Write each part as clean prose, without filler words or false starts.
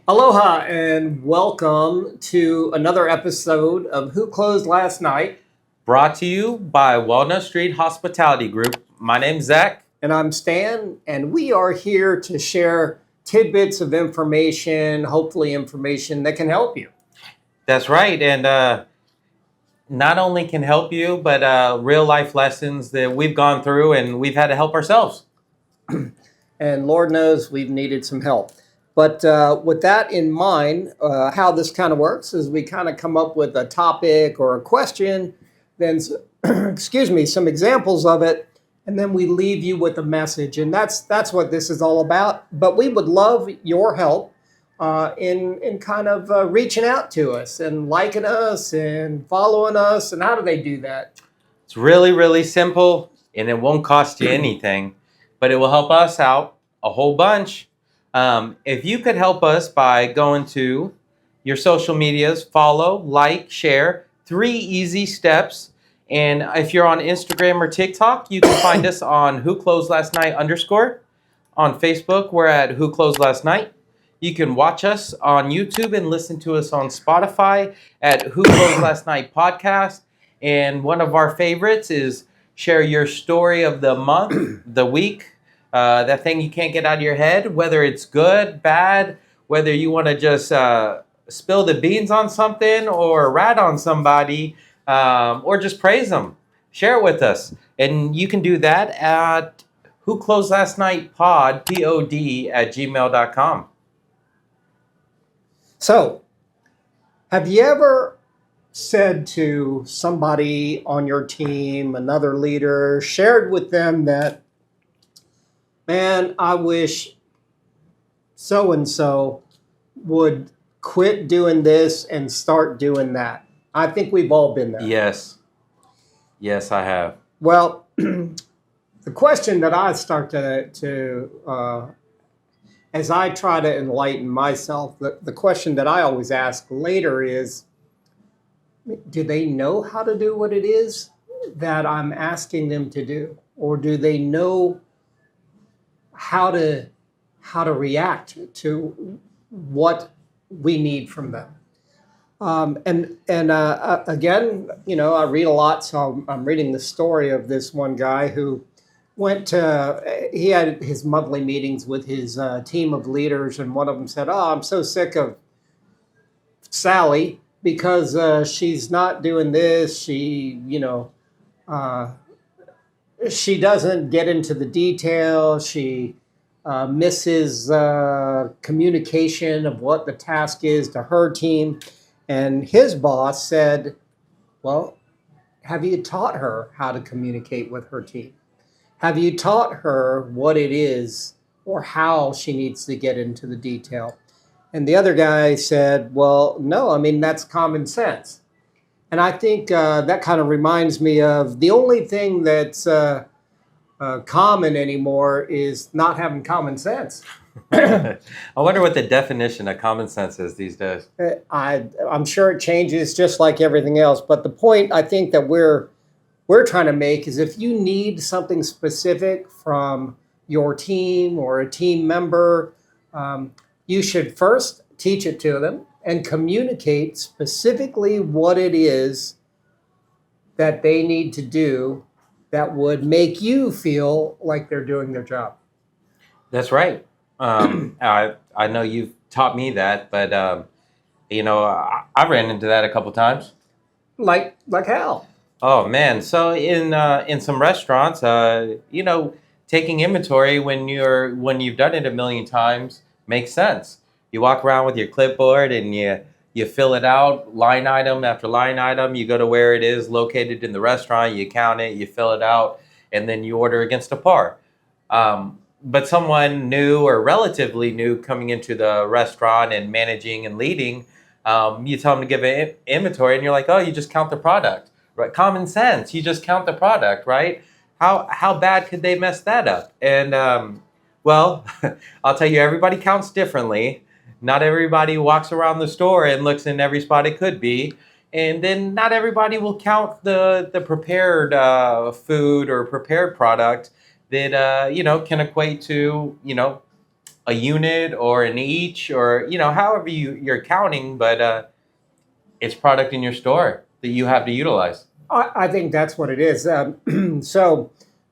Aloha and welcome to another episode of Who Closed Last Night. Brought to you by Walnut Street Hospitality Group. My name's Zach. And I'm Stan, and we are here to share tidbits of information, hopefully information that can help you. That's right. And not only can help you, but real life lessons that we've gone through and we've had to help ourselves. And Lord knows we've needed some help. But with that in mind, how this kind of works is we kind of come up with a topic or a question, then, some examples of it, and then we leave you with a message. And that's what this is all about. But we would love your help in kind of reaching out to us and liking us and following us. And how do they do that? It's really, really simple and it won't cost you anything, but it will help us out a whole bunch. If you could help us by going to your social medias, follow, like, share, 3 easy steps. And if you're on Instagram or TikTok, you can find us on whoclosedlastnight_. On Facebook, we're at Who Closed Last Night. You can watch us on YouTube and listen to us on Spotify at Who Closed Last Night Podcast. And one of our favorites is share your story of the month, the week, that thing you can't get out of your head, whether it's good, bad, whether you want to just spill the beans on something or rat on somebody, or just praise them. Share it with us. And you can do that at whoclosedlastnightpod, P-O-D, at gmail.com. So, have you ever said to somebody on your team, another leader, shared with them that, man, I wish so and so would quit doing this and start doing that? I think we've all been there. Yes. Yes, I have. Well, the question that I start to as I try to enlighten myself, the question that I always ask later is, do they know how to do what it is that I'm asking them to do? Or do they know how to react to what we need from them? Again, I read a lot, so I'm reading the story of this one guy who he had his monthly meetings with his team of leaders, and one of them said, "Oh, I'm so sick of Sally because she's not doing this. She doesn't get into the detail. She misses communication of what the task is to her team." And his boss said, "Well, have you taught her how to communicate with her team? Have you taught her what it is or how she needs to get into the detail?" And the other guy said, "Well, no, I mean, that's common sense." And I think that kind of reminds me of the only thing that's common anymore is not having common sense. I wonder what the definition of common sense is these days. I'm sure it changes just like everything else. But the point I think that we're trying to make is if you need something specific from your team or a team member, you should first teach it to them and communicate specifically what it is that they need to do that would make you feel like they're doing their job. That's right. I know you've taught me that, but I ran into that a couple times. Like how? Oh man! So in some restaurants, taking inventory when you've done it a million times makes sense. You walk around with your clipboard and you fill it out line item after line item. You go to where it is located in the restaurant. You count it, you fill it out, and then you order against a par. But someone new or relatively new coming into the restaurant and managing and leading, you tell them to give an inventory, and you're like, "Oh, you just count the product." Right, common sense. You just count the product, right? How bad could they mess that up? And well, I'll tell you, everybody counts differently. Not everybody walks around the store and looks in every spot it could be, and then not everybody will count the prepared food or prepared product that can equate to a unit or an each, or however you're counting, but it's product in your store that you have to utilize. I think that's what it is.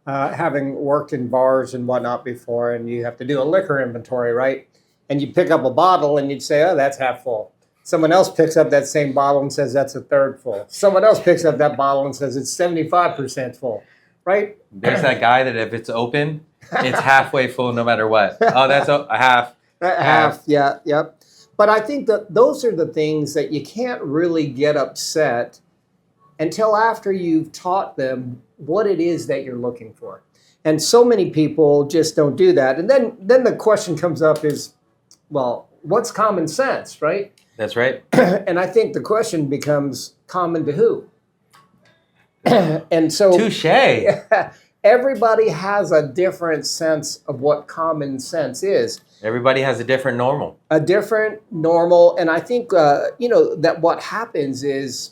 Having worked in bars and whatnot before, and you have to do a liquor inventory, right? And you pick up a bottle and you'd say, oh, that's half full. Someone else picks up that same bottle and says that's a third full. Someone else picks up that bottle and says it's 75% full, right? There's that guy that if it's open, it's halfway full no matter what. Oh, that's a half. Half, yeah, yep. But I think that those are the things that you can't really get upset until after you've taught them what it is that you're looking for. And so many people just don't do that. And then the question comes up is, well, what's common sense, right? That's right. And I think the question becomes, common to who? And so touche. Everybody has a different sense of what common sense is. Everybody has a different normal. A different normal. And I think, that what happens is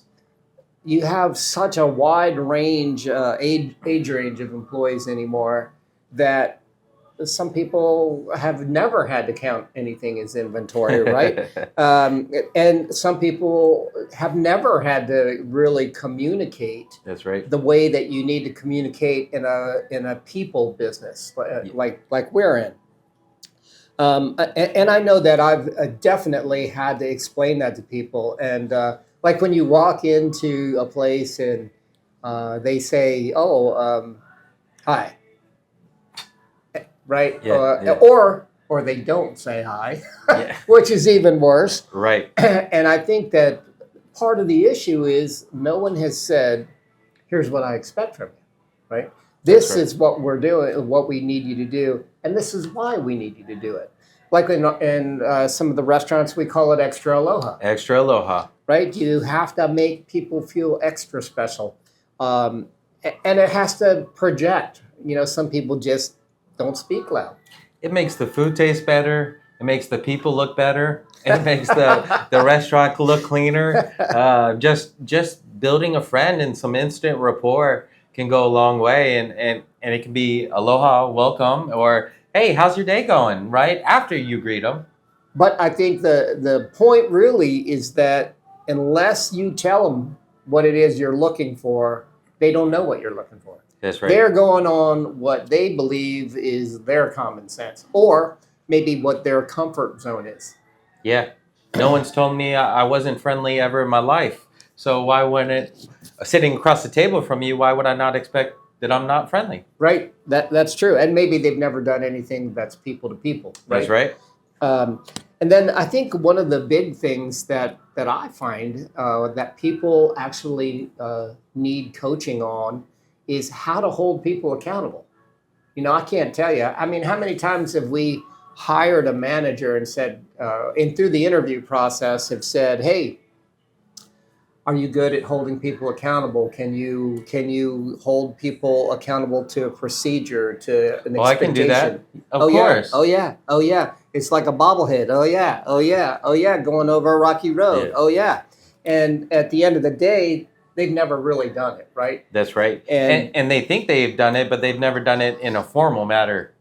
you have such a wide range, age range of employees anymore that some people have never had to count anything as inventory, right? And some people have never had to really communicate. That's right. The way that you need to communicate in a people business, like we're in. And I know that I've definitely had to explain that to people. And like when you walk into a place and they say, "Oh, hi." Right? Yeah. Or they don't say hi, which is even worse. Right. And I think that part of the issue is no one has said, here's what I expect from you, right? This is what we're doing, what we need you to do, and this is why we need you to do it. Like in some of the restaurants, we call it extra aloha. Extra aloha. Right? You have to make people feel extra special. And it has to project. Some people just don't speak loud. It makes the food taste better. It makes the people look better. It makes the restaurant look cleaner. Just building a friend and some instant rapport can go a long way. And it can be aloha, welcome, or hey, how's your day going? Right after you greet them. But I think the point really is that unless you tell them what it is you're looking for, they don't know what you're looking for. That's right. They're going on what they believe is their common sense, or maybe what their comfort zone is. Yeah. No one's told me I wasn't friendly ever in my life. So why wouldn't sitting across the table from you, why would I not expect that I'm not friendly? Right. That's true. And maybe they've never done anything that's people to people. Right? That's right. And then I think one of the big things that I find that people actually need coaching on is how to hold people accountable. I can't tell you. I mean, how many times have we hired a manager and said, and through the interview process have said, hey, are you good at holding people accountable? Can you hold people accountable to a procedure, to an expectation? I can do that. Of course. Yeah. Oh yeah. It's like a bobblehead. Oh yeah. Going over a rocky road. Yeah. Oh yeah. And at the end of the day, they've never really done it, right? That's right. And they think they've done it, but they've never done it in a formal manner.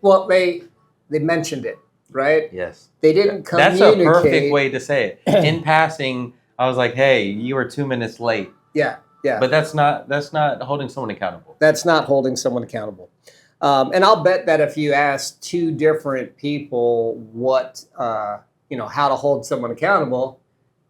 Well, they mentioned it, right? Yes. They didn't communicate. That's a perfect way to say it. In passing, I was like, hey, you were 2 minutes late. Yeah. But that's not holding someone accountable. That's not holding someone accountable. And I'll bet that if you ask two different people how to hold someone accountable,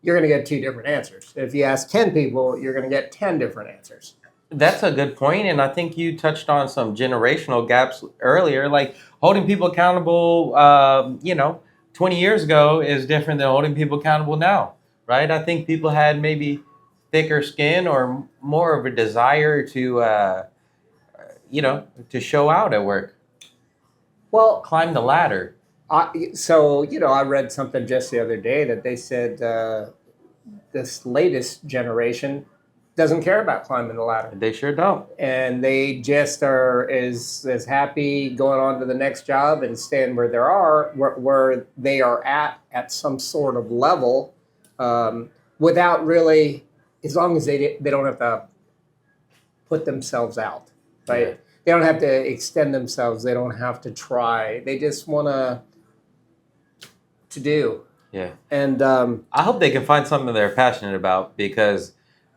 you're going to get two different answers. If you ask 10 people, you're going to get 10 different answers. That's a good point, and I think you touched on some generational gaps earlier. Like holding people accountable, 20 years ago is different than holding people accountable now, right? I think people had maybe thicker skin or more of a desire to, to show out at work. Well, climb the ladder. I read something just the other day that they said this latest generation doesn't care about climbing the ladder. They sure don't. And they just are as happy going on to the next job and staying where they are at some sort of level, without really, as long as they don't have to put themselves out, right? they don't have to extend themselves. They don't have to try. They just want to do. Yeah. And I hope they can find something they're passionate about, because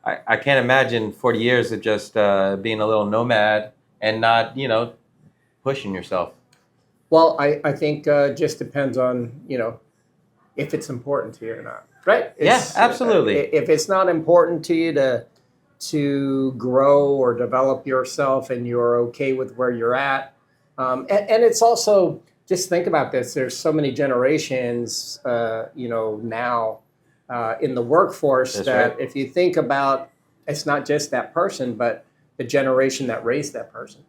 I can't imagine 40 years of just being a little nomad and not, pushing yourself. well, I think just depends on, if it's important to you or not, right? Yeah, absolutely. If it's not important to you to grow or develop yourself, and you're okay with where you're at, and it's also, just think about this. There's so many generations, now in the workforce. That's that right. if you think about, it's not just that person, but the generation that raised that person.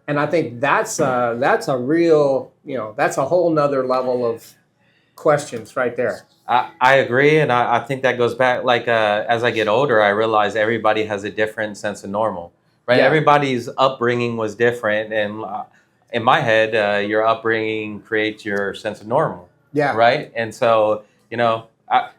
And I think that's a real, that's a whole nother level of questions right there. I agree, and I think that goes back, like, as I get older, I realize everybody has a different sense of normal, right? Yeah. Everybody's upbringing was different, and in my head, your upbringing creates your sense of normal, Yeah. right? And so,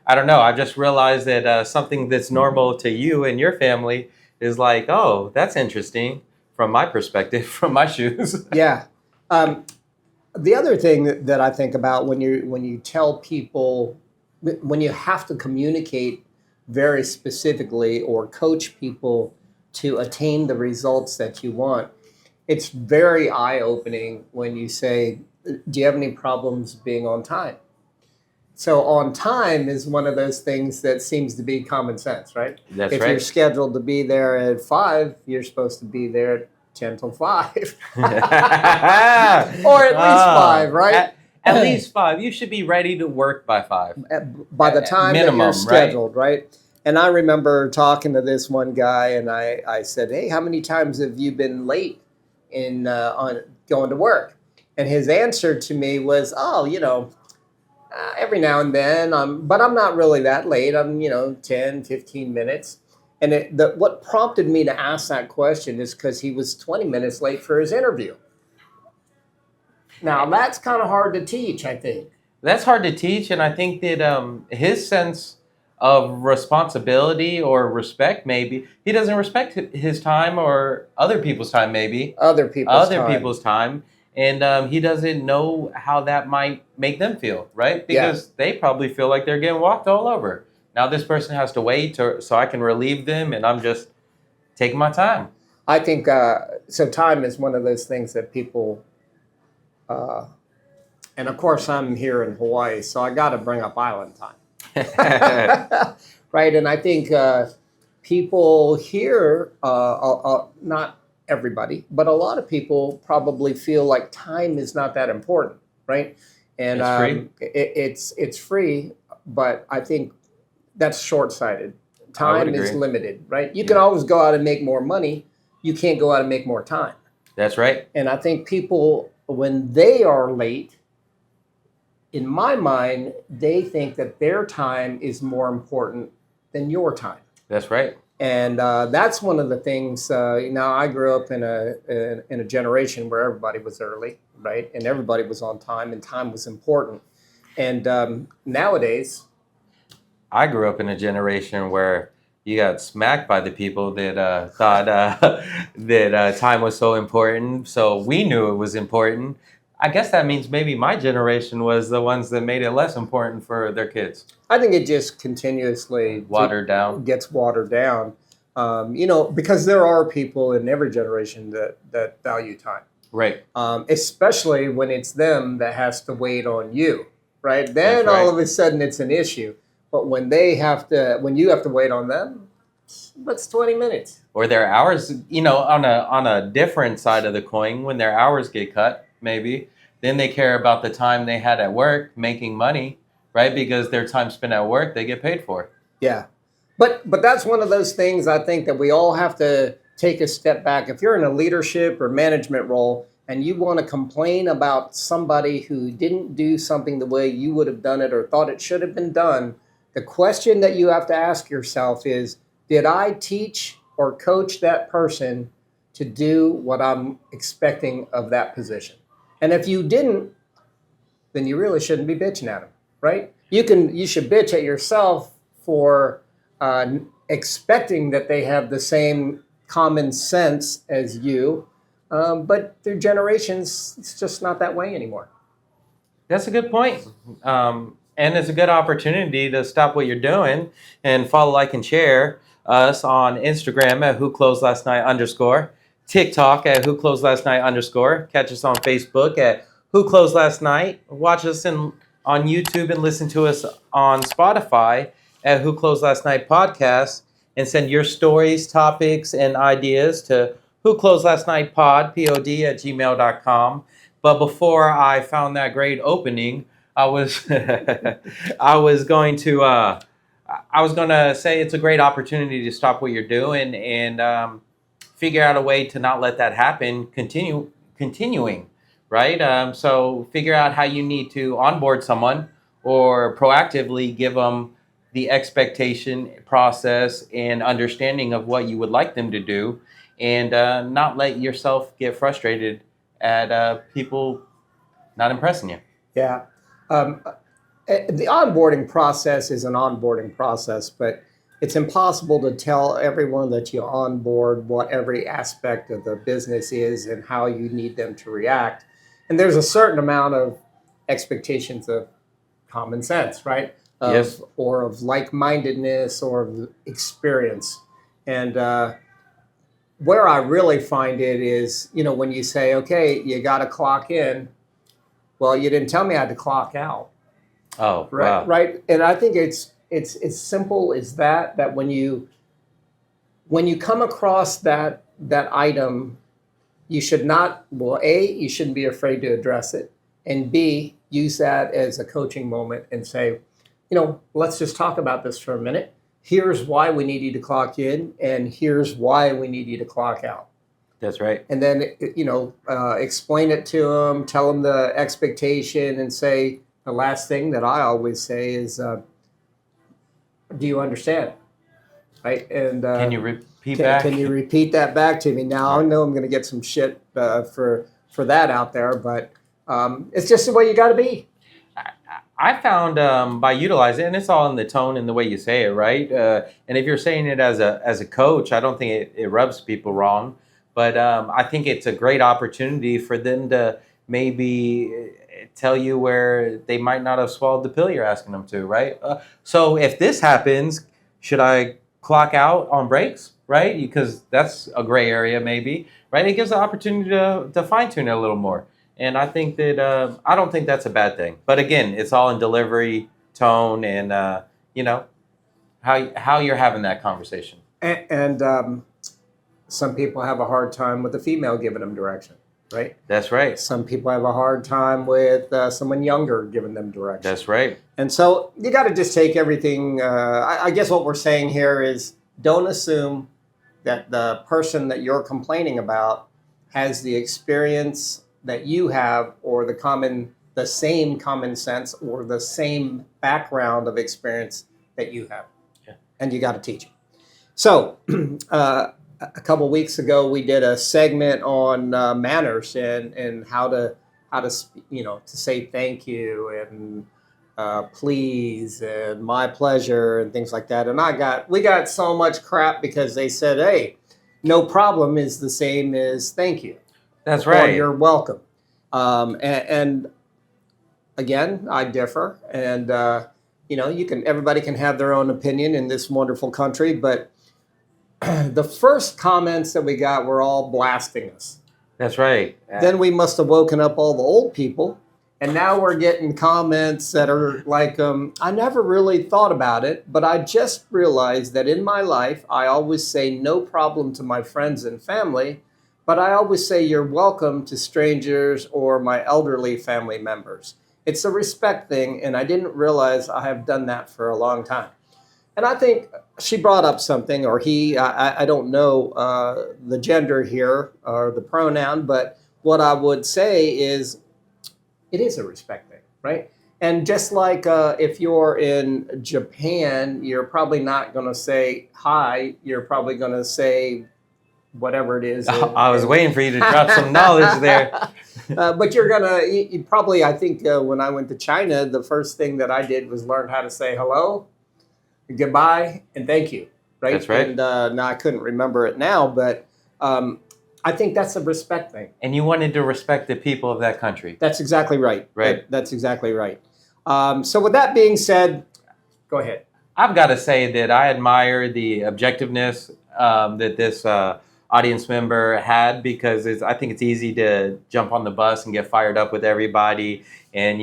I don't know. I just realized that something that's normal to you and your family is like, oh, that's interesting from my perspective, from my shoes. Yeah. The other thing that I think about when you tell people, when you have to communicate very specifically or coach people to attain the results that you want, it's very eye-opening when you say, do you have any problems being on time? So on time is one of those things that seems to be common sense, right? That's If right. you're scheduled to be there at 5, you're supposed to be there at 10 till 5. Or at least 5, right? At least 5. You should be ready to work by 5. By the time minimum, that you're scheduled, right? And I remember talking to this one guy, and I said, hey, how many times have you been late in on going to work? And his answer to me was, oh, every now and then, but I'm not really that late. I'm, 10, 15 minutes. And what prompted me to ask that question is because he was 20 minutes late for his interview. Now, that's kind of hard to teach, I think. That's hard to teach, and I think that his sense of responsibility or respect, maybe, he doesn't respect his time or other people's time, maybe. Other people's time. And he doesn't know how that might make them feel, right? Because they probably feel like they're getting walked all over. Now this person has to wait so I can relieve them, and I'm just taking my time. I think, so time is one of those things that people, and of course I'm here in Hawaii, so I got to bring up island time. Right? And I think people here, not everybody, but a lot of people probably feel like time is not that important, right? And It's free. It's free, but I think that's short-sighted. Time is agree. limited, right? You can always go out and make more money. You can't go out and make more time. That's right. And I think people, when they are late, in my mind, they think that their time is more important than your time. That's right. And that's one of the things. Now, I grew up in a generation where everybody was early, right? And everybody was on time, and time was important. And nowadays, I grew up in a generation where you got smacked by the people that thought that time was so important. So we knew it was important. I guess that means maybe my generation was the ones that made it less important for their kids. I think it just continuously Watered down. gets watered down. Because there are people in every generation that value time. Right. Especially when it's them that has to wait on you, right? Then That's right. all of a sudden it's an issue. But when you have to wait on them, that's 20 minutes. Or their hours, on a different side of the coin, when their hours get cut, maybe, then they care about the time they had at work making money, right? Because their time spent at work, they get paid for. Yeah. But that's one of those things I think that we all have to take a step back. If you're in a leadership or management role and you want to complain about somebody who didn't do something the way you would have done it or thought it should have been done, the question that you have to ask yourself is, did I teach or coach that person to do what I'm expecting of that position? And if you didn't, then you really shouldn't be bitching at them, right? You should bitch at yourself for expecting that they have the same common sense as you, But through generations, it's just not that way anymore. That's a good point. And it's a good opportunity to stop what you're doing and follow, like, and share us on Instagram at whoclosedlastnight_, TikTok at whoclosedlastnight_. Catch us on Facebook at whoclosedlastnight. Watch us on YouTube and listen to us on Spotify at Who Closed Last Night Podcast. And send your stories, topics, and ideas to whoclosedlastnightpod, P-O-D, at gmail.com. But before I found that great opening, I was I was going to say it's a great opportunity to stop what you're doing and figure out a way to not let that happen. Continuing, right? So figure out how you need to onboard someone or proactively give them the expectation, process, and understanding of what you would like them to do, and not let yourself get frustrated at people not impressing you. Yeah. The onboarding process is an onboarding process, but it's impossible to tell everyone that you onboard what every aspect of the business is and how you need them to react. And there's a certain amount of expectations of common sense, right? Yes. Or of like-mindedness or of experience. And where I really find it is, when you say, okay, you got to clock in. Well, you didn't tell me I had to clock out. Oh, Right. wow. Right. And I think it's as simple as that when you come across that item, you should not, well, A, you shouldn't be afraid to address it. And B, use that as a coaching moment and say, let's just talk about this for a minute. Here's why we need you to clock in, and here's why we need you to clock out. That's right. And then, explain it to them, tell them the expectation, and say, the last thing that I always say is, do you understand? Right? And Can you repeat back? Can you repeat that back to me? Now, I know I'm going to get some shit for that out there, but it's just the way you got to be. I found by utilizing it, and it's all in the tone and the way you say it, right? And if you're saying it as a coach, I don't think it rubs people wrong. But I think it's a great opportunity for them to maybe tell you where they might not have swallowed the pill you're asking them to, right? So if this happens, should I clock out on breaks, right? Because that's a gray area maybe, right? It gives the opportunity to fine-tune it a little more. And I think that I don't think that's a bad thing. But again, it's all in delivery, tone, and how you're having that conversation. And some people have a hard time with a female giving them direction, right? That's right. Some people have a hard time with someone younger giving them direction. That's right. And so you got to just take everything. I guess what we're saying here is don't assume that the person that you're complaining about has the experience that you have, or the same common sense, or the same background of experience that you have. Yeah. And you got to teach it. So a couple weeks ago, we did a segment on manners and how to to say thank you and please and my pleasure and things like that. And we got so much crap because they said, hey, no problem is the same as thank you. That's right. Or you're welcome. And again, I differ. And everybody can have their own opinion in this wonderful country, but the first comments that we got were all blasting us. That's right. Then we must have woken up all the old people, and now we're getting comments that are like, I never really thought about it, but I just realized that in my life, I always say no problem to my friends and family, but I always say you're welcome to strangers or my elderly family members. It's a respect thing, and I didn't realize I have done that for a long time. And I think she brought up something, or he, I don't know the gender here or the pronoun, but what I would say is it is a respect thing, right? And just like if you're in Japan, you're probably not going to say hi. You're probably going to say whatever it is. I was waiting for you to drop some knowledge there. But you're going to, you probably, I think when I went to China, the first thing that I did was learn how to say hello, goodbye, and thank you, right? That's right. And now I couldn't remember it now, but I think that's a respect thing. And you wanted to respect the people of that country. That's exactly right. Right. That's exactly right. So with that being said, go ahead. I've got to say that I admire the objectiveness that this audience member had, because I think it's easy to jump on the bus and get fired up with everybody and,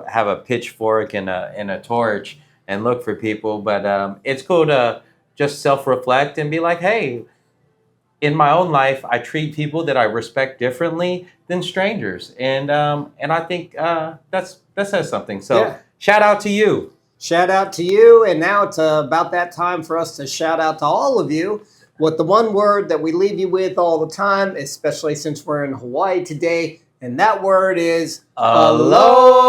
have a pitchfork and a torch and look for people. But it's cool to just self-reflect and be like, hey, in my own life, I treat people that I respect differently than strangers. And I think that says something. So Yeah. Shout out to you. Shout out to you. And now it's about that time for us to shout out to all of you with the one word that we leave you with all the time, especially since we're in Hawaii today. And that word is Aloha.